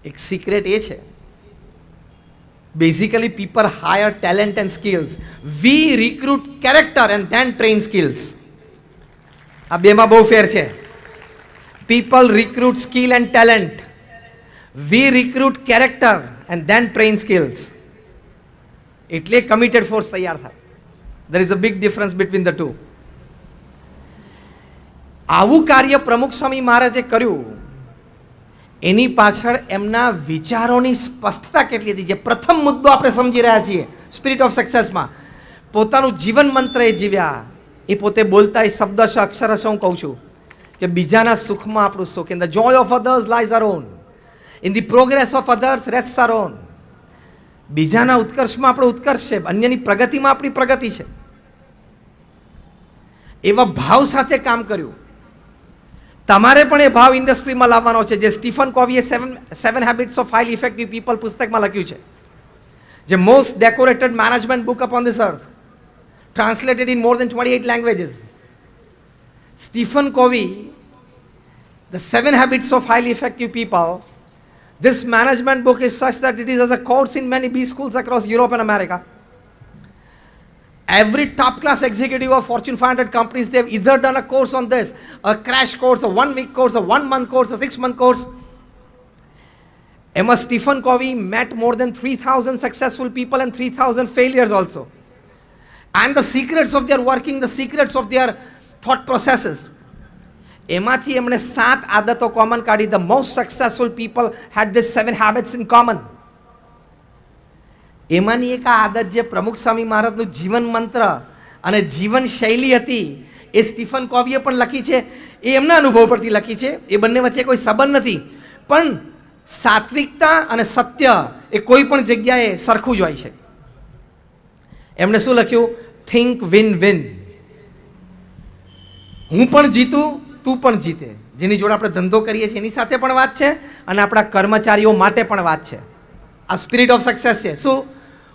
એક સિક્રેટ એ છે, basically people hire talent and skills, we recruit character and then train skills. આ બેમાં બહુ ફેર છે. People recruit skill and talent, we recruit character and then train skills. એટલે કમિટેડ ફોર્સ તૈયાર થાય. there is a big difference between the two. આવું કાર્ય પ્રમુખ સ્વામી મહારાજે કર્યું, એની પાછળ એમના વિચારોની સ્પષ્ટતા કેટલી હતી. જે પ્રથમ મુદ્દો આપણે સમજી રહ્યા છીએ સ્પિરિટ ઓફ સક્સેસમાં, પોતાનું જીવન મંત્ર એ જીવ્યા. એ પોતે બોલતા એ શબ્દશ અક્ષરશ હું કહું છું કે બીજાના સુખમાં આપણું સુખ. In the Joy of others lies are on, in the progress of others rest are on. બીજાના ઉત્કર્ષમાં આપણો ઉત્કર્ષ છે, અન્યની પ્રગતિમાં આપણી પ્રગતિ છે. એવા ભાવ સાથે કામ કર્યું. તમારે પણ એ ભાવ ઇન્ડસ્ટ્રીમાં લાવવાનો છે. જે સ્ટીફન કોવીએ seven habits of highly effective people પુસ્તકમાં લખ્યું છે, જે most decorated management book upon this earth, translated in more than 28 languages. Stephen Covey, The 7 Habits of Highly Effective People. This management book is such that it is as a course in many B schools across Europe and America. Every top class executive of Fortune 500 companies, they've either done a course on this, a crash course, a 1 week course, a 1 month course, a 6 month course. Emma Stephen Covey met more than 3,000 successful people and 3,000 failures also. And the secrets of their working, the secrets of their thought processes. એમાંથી એમણે 7 આદતો common કાઢી. The most successful people had these 7 habits in common. એમાંની એક આદત જે પ્રમુખ સ્વામી મહારાજનું જીવન મંત્ર અને જીવન શૈલી હતી, એ સ્ટીફન કોવીએ પણ લખી છે. એ એમના અનુભવ પરથી લખી છે. એ બંને વચ્ચે કોઈ સંબંધ નથી, પણ સાત્વિકતા અને સત્ય એ કોઈ પણ જગ્યાએ સરખું જ હોય છે. એમણે શું લખ્યું? Think win win. હું પણ જીતું, તું પણ જીતે. જેની જોડે આપણે ધંધો કરીએ છીએ એની સાથે પણ વાત છે, અને આપણા કર્મચારીઓ માટે પણ વાત છે. આ સ્પિરિટ ઓફ સક્સેસ છે. શું?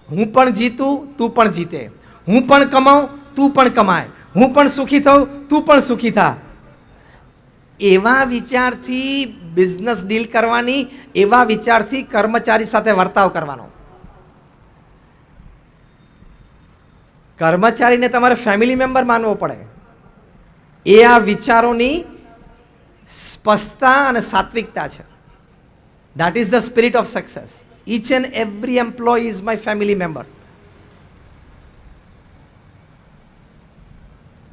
હું પણ જીતું, તું પણ જીતે. હું પણ કમાઉં, તું પણ કમાય. હું પણ સુખી થઉં, તું પણ સુખી થા. એવા વિચારથી બિઝનેસ ડીલ કરવાની, એવા વિચારથી કર્મચારી સાથે વર્તાવ કરવાનો. કર્મચારીને તમારે ફેમિલી મેમ્બર માનવો પડે. એ આ વિચારોની સ્પષ્ટતા અને સાત્વિકતા છે. That is the spirit of success. Each and every employee is my family member.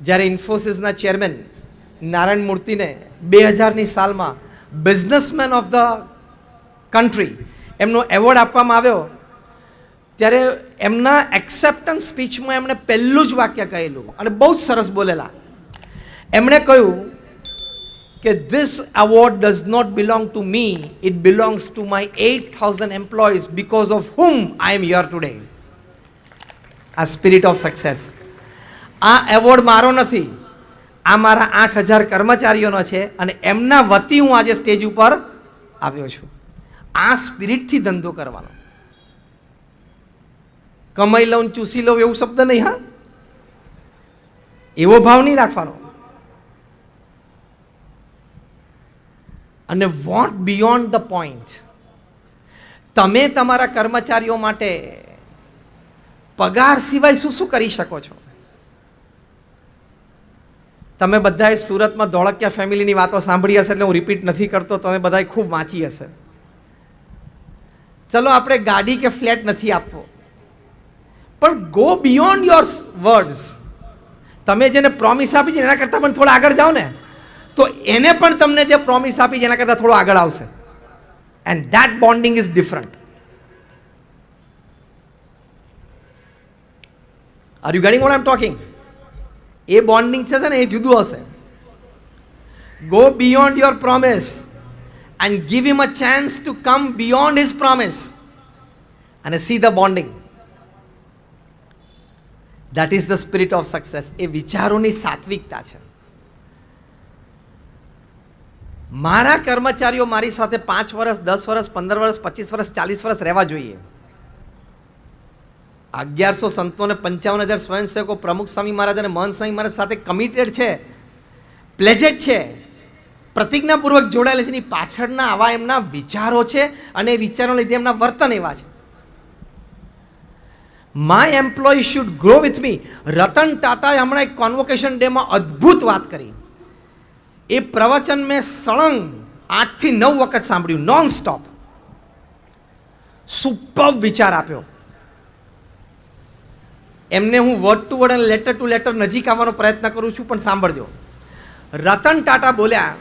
જ્યારે ઇન્ફોસિસના ચેરમેન નારાયણ મૂર્તિને 2000ની સાલમાં બિઝનેસમેન ઓફ ધ કન્ટ્રી એમનો એવોર્ડ આપવામાં આવ્યો, ત્યારે એમના એક્સેપ્ટન્સ સ્પીચમાં એમણે પહેલું જ વાક્ય કહેલું, અને બહુ જ સરસ બોલેલા. એમણે કહ્યું કે this award does not belong to me, it belongs to my 8,000 employees because of whom I am here today. આ સ્પિરિટ ઓફ સક્સેસ. આ એવોર્ડ મારો નથી, આ મારા 8,000 કર્મચારીઓનો છે, અને એમના વતી હું આજે સ્ટેજ ઉપર આવ્યો છું. આ સ્પિરિટથી ધંધો કરવાનો. કમાઈ લઉં, ચૂસી લઉં એવું શબ્દ નહીં. હા, એવો ભાવ નહીં રાખવાનો. અને વોટ બિયોન્ડ ધ પોઈન્ટ. તમે તમારા કર્મચારીઓ માટે પગાર સિવાય શું શું કરી શકો છો? તમે બધાએ સુરતમાં ધોળકિયા ફેમિલીની વાતો સાંભળી હશે, એટલે હું રિપીટ નથી કરતો. તમે બધાએ ખૂબ વાંચી હશે. ચલો, આપણે ગાડી કે ફ્લેટ નથી આપવો, પણ ગો બિયોન્ડ યોર વર્ડ્સ. તમે જેને પ્રોમિસ આપી છે એના કરતાં પણ થોડા આગળ જાઓ ને, તો એને પણ તમને જે પ્રોમિસ આપી છે એના કરતાં થોડો આગળ આવશે. And that bonding is different. Are you getting what I am talking? એ બોન્ડિંગ છે ને, એ જુદું હશે. Go beyond your promise and give him a chance to come beyond his promise, અને see the bonding. That is the spirit of success. એ વિચારોની સાત્વિકતા છે. મારા કર્મચારીઓ મારી સાથે 5 વર્ષ, 10 વર્ષ, 15 વર્ષ, 25 વર્ષ, 40 વર્ષ રહેવા જોઈએ. 1100 સંતોને 55,000 સ્વયંસેવકો પ્રમુખ સ્વામી મહારાજ અને મહંત સ્વામી મહારાજ સાથે કમિટેડ છે, પ્લેજેડ છે. પ્રતિજ્ઞાપૂર્વક જોડાયેલા છે, એની પાછળના આવા એમના વિચારો છે અને એ વિચારોના લીધે એમના વર્તન એવા છે. My employee should grow with me. Ratan ટાટાએ હમણાં એક કોન્વોકેશન ડેમાં અદ્ભુત વાત કરી. એ પ્રવચન મેં સળંગ 8 થી 9 વખત સાંભળ્યું, નોન સ્ટોપ. સુપર વિચાર આપ્યો એમને. હું વર્ડ ટુ વર્ડ અને લેટર ટુ લેટર નજીક આવવાનો પ્રયત્ન કરું છું, પણ સાંભળજો. રતન ટાટા બોલ્યા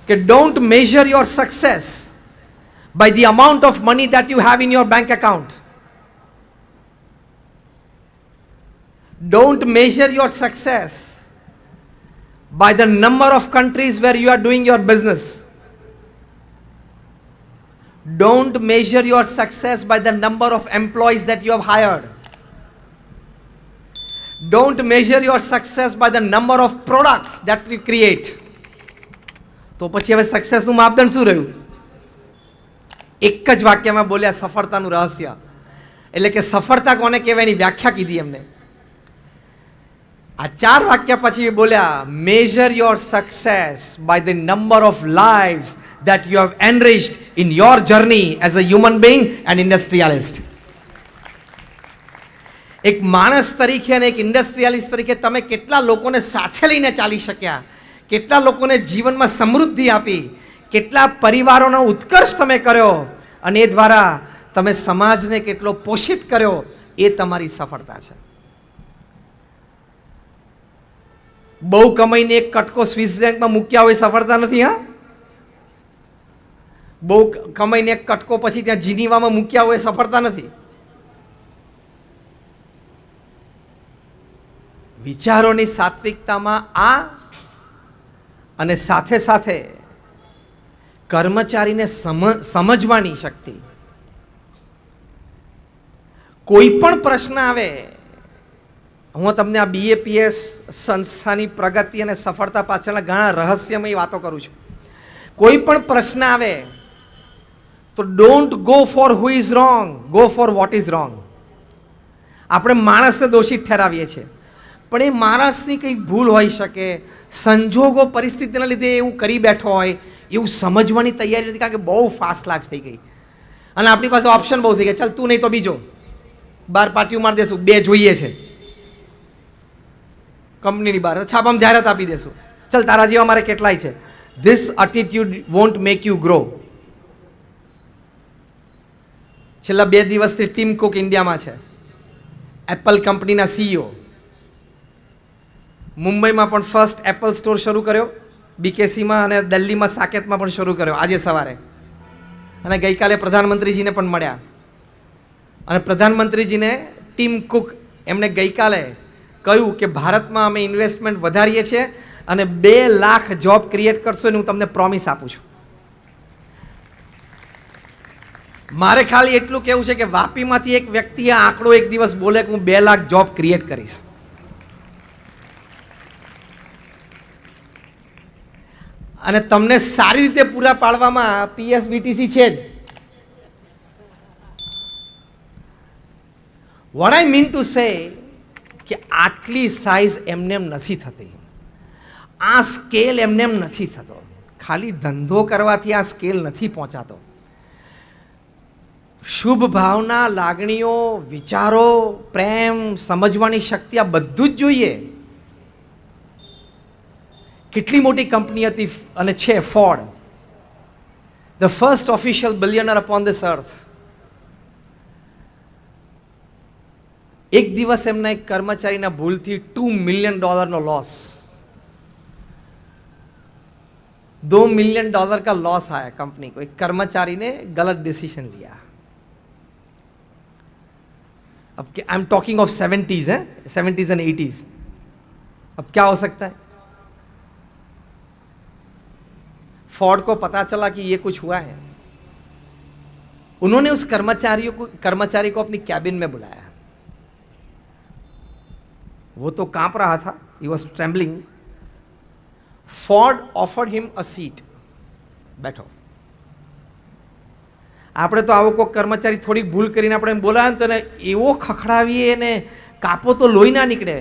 કે don't measure your success by the amount of money that you have in your bank account. Don't measure your success by the number of countries where you are doing your business. Don't measure your success by the number of employees that you have hired. Don't measure your success by the number of products that you create. તો પછી હવે સક્સેસનું માપદંડ શું રહ્યું? એક જ વાક્યમાં બોલ્યા સફળતાનું રહસ્ય. એટલે કે સફળતા કોને કહેવાય એની વ્યાખ્યા કીધી એમને. આ 4 વાક્ય પછી બોલ્યા measure your success by the number of lives that you have enriched in your journey as a human being and industrialist. એક માણસ તરીકે અને એક ઇન્ડસ્ટ્રીયાલિસ્ટ તરીકે તમે કેટલા લોકોને સાથે લઈને ચાલી શક્યા, કેટલા લોકોને જીવનમાં સમૃદ્ધિ આપી, કેટલા પરિવારોનો ઉત્કર્ષ તમે કર્યો અને એ દ્વારા તમે સમાજને કેટલો પોષિત કર્યો, એ તમારી સફળતા છે. બહુ કમાઈને એક કટકો સ્વિસ બેંકમાં મૂક્યા હોય સફળતા નથી. હા, બહુ કમાઈને એક કટકો પછી ત્યાં જીનીવામાં મૂક્યા હોય સફળતા નથી. વિચારોની સાત્વિકતામાં આ અને સાથે સાથે કર્મચારીને સમજવાની શક્તિ. કોઈ પણ પ્રશ્ન આવે, હું તમને આ BAPS સંસ્થાની પ્રગતિ અને સફળતા પાછળના ઘણા રહસ્યમય વાતો કરું છું. કોઈ પણ પ્રશ્ન આવે તો don't go for who is wrong, go for what is wrong. આપણે માણસને દોષિત ઠરાવીએ છીએ, પણ એ માણસની કંઈ ભૂલ હોઈ શકે, સંજોગો પરિસ્થિતિના લીધે એવું કરી બેઠો હોય, એવું સમજવાની તૈયારી નથી, કારણ કે બહુ ફાસ્ટ લાઈફ થઈ ગઈ અને આપણી પાસે ઓપ્શન બહુ થઈ ગયા. ચાલ તું નહીં તો બીજો, 12 પાટીઓ મારી દેશું, 2 જોઈએ છે કંપનીની બહાર, છાપામાં જાહેરાત આપી દેશું, ચાલ તારા જેવા મારે કેટલાય છે. This attitude want make you grow. છેલ્લા 2 દિવસથી ટીમ કુક ઇન્ડિયામાં છે, એપલ કંપનીના CEO. મુંબઈમાં પણ ફર્સ્ટ એપલ સ્ટોર શરૂ કર્યો, BKCમાં અને દિલ્હીમાં સાકેતમાં પણ શરૂ કર્યો આજે સવારે. અને ગઈકાલે પ્રધાનમંત્રીજીને પણ મળ્યા અને પ્રધાનમંત્રીજીને ટીમ કુક એમને ગઈકાલે કહ્યું કે ભારતમાં અમે ઇન્વેસ્ટમેન્ટ વધારીએ છીએ અને 2 લાખ જોબ ક્રિએટ કરશો એનું હું તમને પ્રોમિસ આપું છું. મારે ખાલી એટલું કહેવું છે કે વાપીમાંથી એક વ્યક્તિએ આંકડો એક દિવસ બોલે કે હું 2 લાખ જોબ ક્રિએટ કરીશ. અને તમને સારી રીતે પૂરા પાડવામાં PSBTC છે જ. What I mean to say કે આટલી સાઇઝ એમને એમ નથી થતી, આ સ્કેલ એમને એમ નથી થતો. ખાલી ધંધો કરવાથી આ સ્કેલ નથી પહોંચાતો. શુભ ભાવના, લાગણીઓ, વિચારો, પ્રેમ, સમજવાની શક્તિ, આ બધું જ જોઈએ. કેટલી મોટી કંપની હતી અને છે Ford, the first official billionaire upon this અર્થ. એક દિવસ એમના એક કર્મચારીના ભૂલથી $2 મિલિયન લોસ, $2 मिलियन का लॉस आया कंपनी को. एक कर्मचारी ने गलत डिसीजन लिया. अब I am talking of 70s है, 70s एंड 80s. अब क्या हो सकता है? फोर्ड को पता चला कि ये कुछ हुआ है. उन्होंने उस कर्मचारी को अपनी कैबिन में बुलाया. वो तो कांप रहा था, he was trembling. Ford offered him a seat. बैठो. આપણે તો આવો કોઈ કર્મચારી થોડી ભૂલ કરીને આપણે બોલાવે તો એવો ખખડાવીએ ને કાપો તો લોહી ના નીકળે.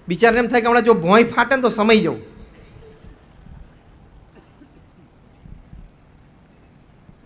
બિચારાને એમ થાય કે હમણાં જો ભોંય ફાટે ને તો સમય જવું.